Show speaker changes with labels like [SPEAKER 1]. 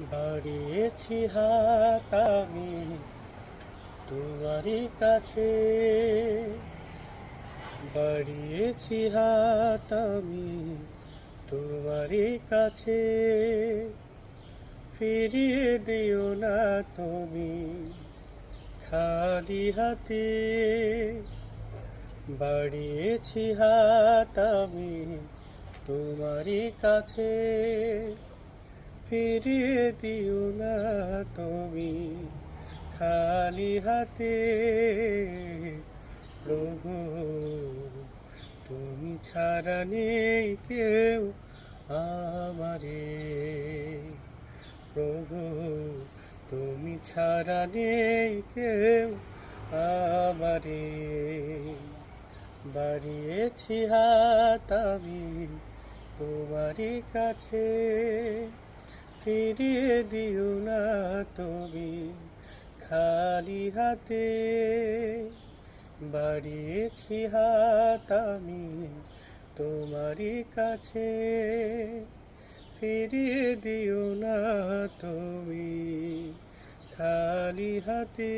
[SPEAKER 1] বাড়িয়েছি হাত আমি তোমারই কাছে, বাড়িয়েছি হাত আমি তোমারই কাছে। ফিরিয়ে দিও না তুমি খালি হাতে। বাড়িয়েছি হাত আমি তোমারই কাছে, ফিরিয়ে দিও না তুমি খালি হাতে। প্রভু, তুমি ছাড়া নেই কেউ আমারে। প্রভু, তুমি ছাড়া নেই কেউ আমারে। বাড়িয়েছি হাত আমি তোমারই কাছে, ফিরিয়ে দিও না তুমি খালি হাতে। বাড়িয়েছি হাত আমি তোমারই কাছে, ফিরিয়ে দিও না তুমি খালি হাতে।